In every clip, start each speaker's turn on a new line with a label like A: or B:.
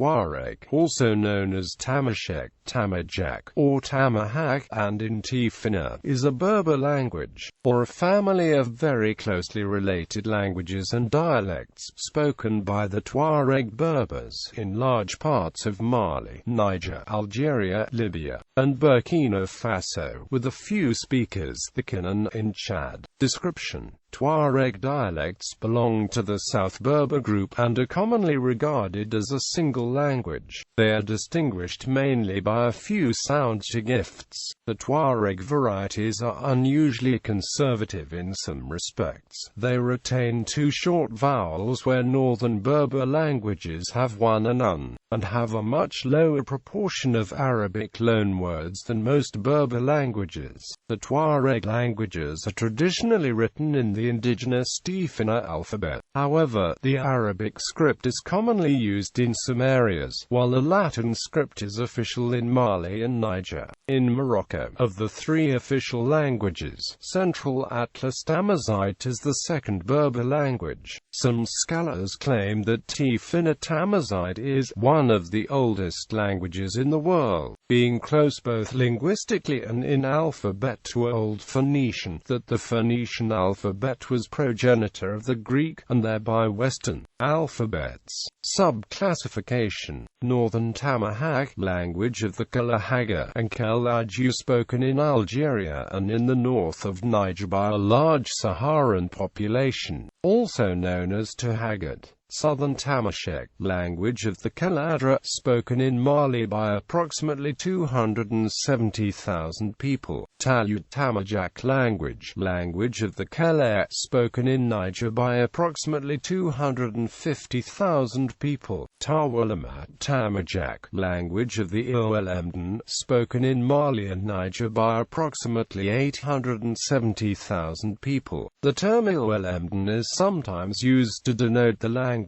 A: Tuareg, also known as Tamasheq, Tamajaq, or Tamahaq, and in Tifinagh, is a Berber language, or a family of very closely related languages and dialects, spoken by the Tuareg Berbers, in large parts of Mali, Niger, Algeria, Libya, and Burkina Faso, with a few speakers, the Kinnin in Chad. Description: Tuareg dialects belong to the South Berber group and are commonly regarded as a single language. They are distinguished mainly by a few sound gifts. The Tuareg varieties are unusually conservative in some respects. They retain two short vowels where northern Berber languages have one and none, and have a much lower proportion of Arabic loanwords than most Berber languages. The Tuareg languages are traditionally written in the indigenous Tifinagh alphabet. However, the Arabic script is commonly used in some areas, while the Latin script is official in Mali and Niger. In Morocco, of the three official languages, Central Atlas Tamazight is the second Berber language. Some scholars claim that Tifinagh Tamazight is one of the oldest languages in the world, being close both linguistically and in alphabet to Old Phoenician, that the Phoenician alphabet was progenitor of the Greek, and thereby Western, alphabets. Subclassification: Northern Tamahaq, language of the Kalahagga and Kalaju, spoken in Algeria and in the north of Niger by a large Saharan population, also known as Tahagat. Southern Tamasheq, language of the Kaladra, spoken in Mali by approximately 270,000 people. Tamajaq, language of the Kalare, spoken in Niger by approximately 250,000 people. Tawalamat Tamajaq, language of the Iwelemden, spoken in Mali and Niger by approximately 870,000 people. The term Iwelemden is sometimes used to denote the language.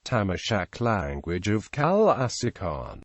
A: Tamasheq, language of Kal Asikan.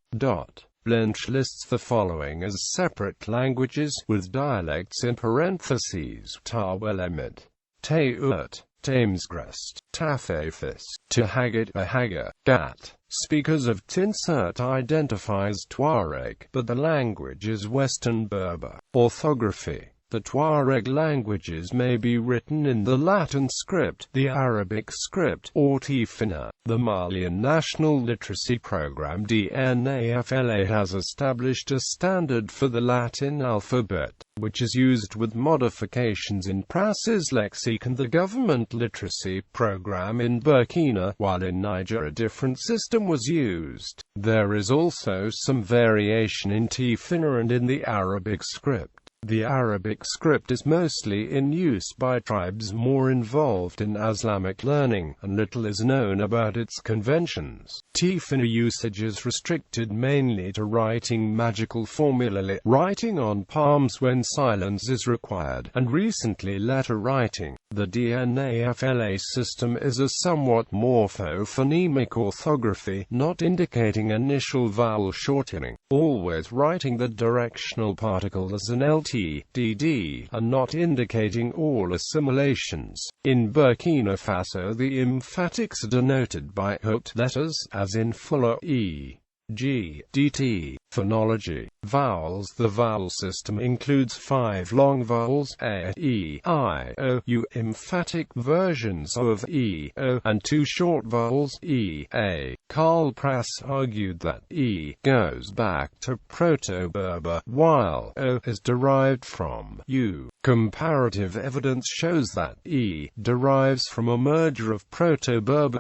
A: Blench lists the following as separate languages, with dialects in parentheses: Tawelemid, Tayut, Tamesgrest, Tafafis, Tahagat, Ahagga, Gat. Speakers of Tinsert identifies Tuareg, but the language is Western Berber. Orthography: the Tuareg languages may be written in the Latin script, the Arabic script, or Tifinagh. The Malian National Literacy Program (DNAFLA) has established a standard for the Latin alphabet, which is used with modifications in Prass's lexicon. The government literacy program in Burkina, while in Niger a different system was used. There is also some variation in Tifinagh and in the Arabic script. The Arabic script is mostly in use by tribes more involved in Islamic learning, and little is known about its conventions. Tifinagh usage is restricted mainly to writing magical formulae, writing on palms when silence is required, and recently letter writing. The DNAFLA system is a somewhat morpho-phonemic orthography, not indicating initial vowel shortening, always writing the directional particle as an LT, DD, and not indicating all assimilations. In Burkina Faso the emphatics are denoted by hooked letters, as in fuller E, G, DT. Phonology: vowels. The vowel system includes 5 long vowels A, E, I, O, U, emphatic versions of E, O, and 2 short vowels E, A. Karl Prass argued that E goes back to Proto-Berber, while O is derived from U. Comparative evidence shows that E derives from a merger of Proto-Berber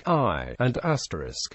A: *I and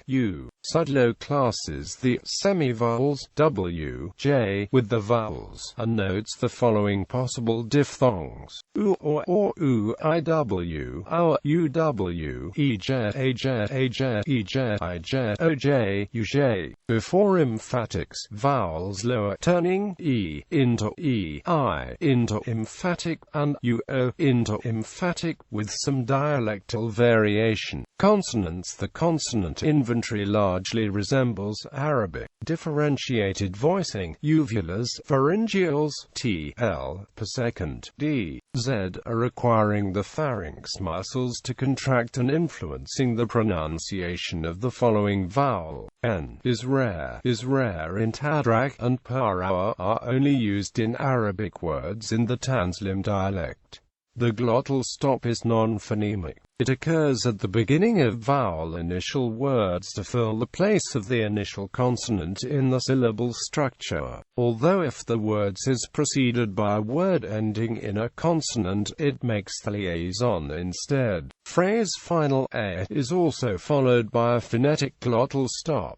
A: *U. Sudlow classes the semi-vowels W, J with the vowels, and notes the following possible diphthongs: U or U, IW, our, UW, EJ, AJ, AJ, EJ, IJ, OJ, UJ. Before emphatics, vowels lower, turning E into E, I into emphatic, and U, O into emphatic, with some dialectal variation. Consonants: the consonant inventory largely resembles Arabic. differentiated voicing, uvulars, pharyngeals, TL, per second, D, Z, are requiring the pharynx muscles to contract and influencing the pronunciation of the following vowel. N is rare in Tamajaq, and ʻaʻa are only used in Arabic words in the Tanzlim dialect. The glottal stop is non-phonemic. It occurs at the beginning of vowel initial words to fill the place of the initial consonant in the syllable structure. Although if the words is preceded by a word ending in a consonant, it makes the liaison instead. Phrase final a is also followed by a phonetic glottal stop.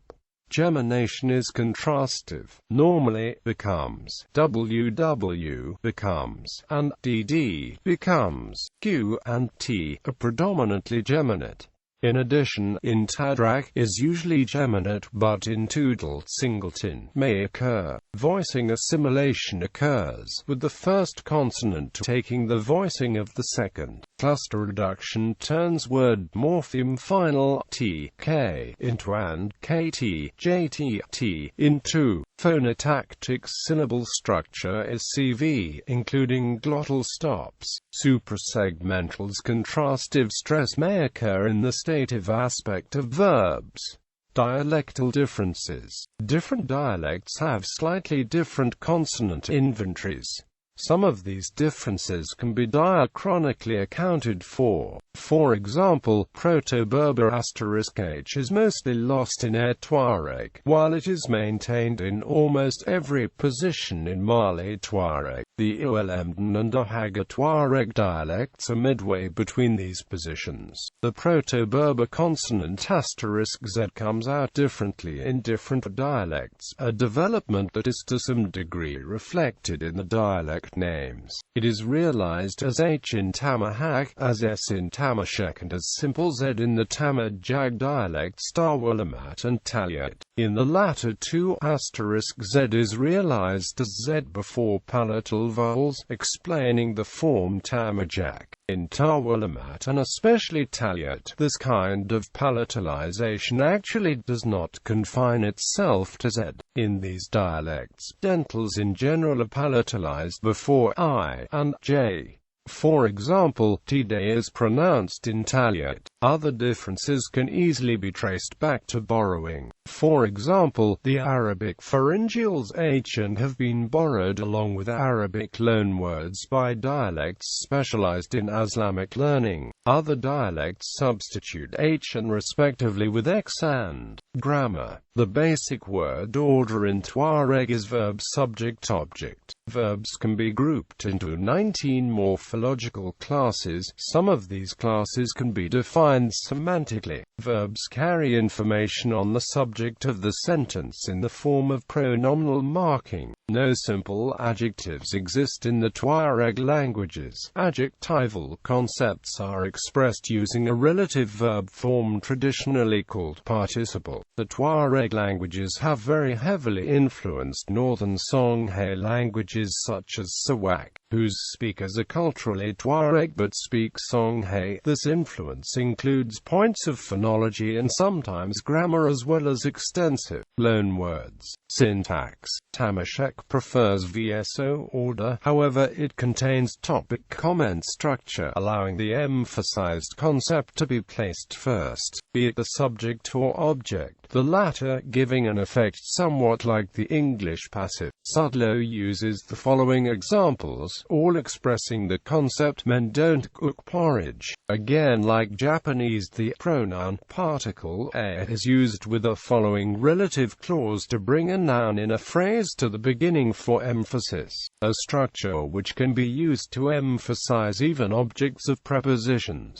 A: Gemination is contrastive. Normally, becomes, ww becomes, and dd becomes, q and t are predominantly geminate. In addition, in Tamajaq is usually geminate, but in Toodle singleton may occur. Voicing assimilation occurs, with the first consonant taking the voicing of the second. Cluster reduction turns word morpheme final t, k into and, kt, jt, t into. Phonotactic syllable structure is CV, including glottal stops. Suprasegmentals contrastive stress may occur in the stative aspect of verbs. Dialectal differences. Different dialects have slightly different consonant inventories. Some of these differences can be diachronically accounted for. For example, Proto-Berber *h is mostly lost in Tuareg, while it is maintained in almost every position in Mali Tuareg. The Ulemden and Ahaga Tuareg dialects are midway between these positions. The Proto-Berber consonant *z comes out differently in different dialects, a development that is to some degree reflected in the dialect names. It is realized as H in Tamahaq, as S in Tamasheq, and as simple Z in the Tamajaq dialects ʻaʻa and ʻaʻa. In the latter two, *z is realized as Z before palatal vowels, explaining the form Tamajaq. In ʻaʻa and especially ʻaʻa, this kind of palatalization actually does not confine itself to Z. In these dialects, dentals in general are palatalized before I and J. For example, Tide is pronounced in ʻaʻa. Other differences can easily be traced back to borrowing. For example, the Arabic pharyngeals H and have been borrowed along with Arabic loanwords by dialects specialized in Islamic learning. Other dialects substitute H and respectively with X and. Grammar. The basic word order in Tuareg is verb subject object. Verbs can be grouped into 19 morphological classes. Some of these classes can be defined semantically. Verbs carry information on the subject of the sentence in the form of pronominal marking. No simple adjectives exist in the Tuareg languages. Adjectival concepts are expressed using a relative verb form traditionally called participle. The Tuareg languages have very heavily influenced northern Songhay languages such as Sawak, whose speakers are culturally Tuareg but speak Songhay. This influence includes points of phonology and sometimes grammar as well as extensive loanwords. Syntax. Tamasheq prefers VSO order, however, it contains topic comment structure, allowing the emphasized concept to be placed first, be it the subject or object, the latter giving an effect somewhat like the English passive. Sudlow uses the following examples, all expressing the concept "men don't cook porridge." Again, like Japanese, the pronoun particle a is used with the following relative clause to bring a noun in a phrase to the beginning for emphasis, a structure which can be used to emphasize even objects of prepositions.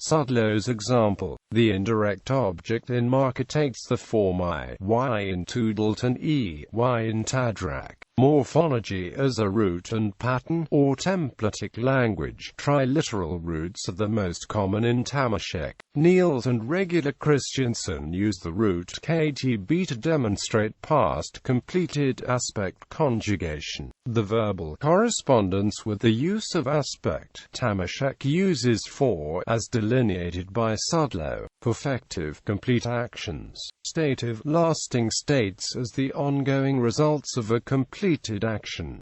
A: Sudlow's example. The indirect object in marker takes the form I, Y in Toodle and E, Y in Tamajaq. Morphology as a root and pattern, or templatic language. Triliteral roots are the most common in Tamasheq. Niels and Regular Christiansen use the root ktb to demonstrate past completed aspect conjugation. The verbal correspondence with the use of aspect Tamasheq uses for, as delineated by Sudlow. Perfective complete actions. Stative lasting states as the ongoing results of a completed action.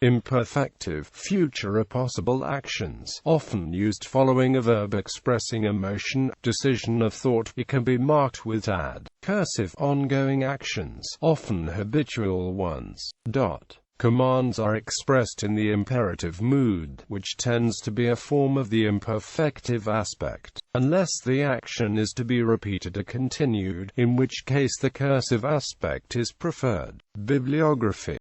A: Imperfective future possible actions, often used following a verb expressing emotion, decision of thought. It can be marked with "ad." Cursive ongoing actions, often habitual ones. Commands are expressed in the imperative mood, which tends to be a form of the imperfective aspect, unless the action is to be repeated or continued, in which case the cursive aspect is preferred. Bibliography.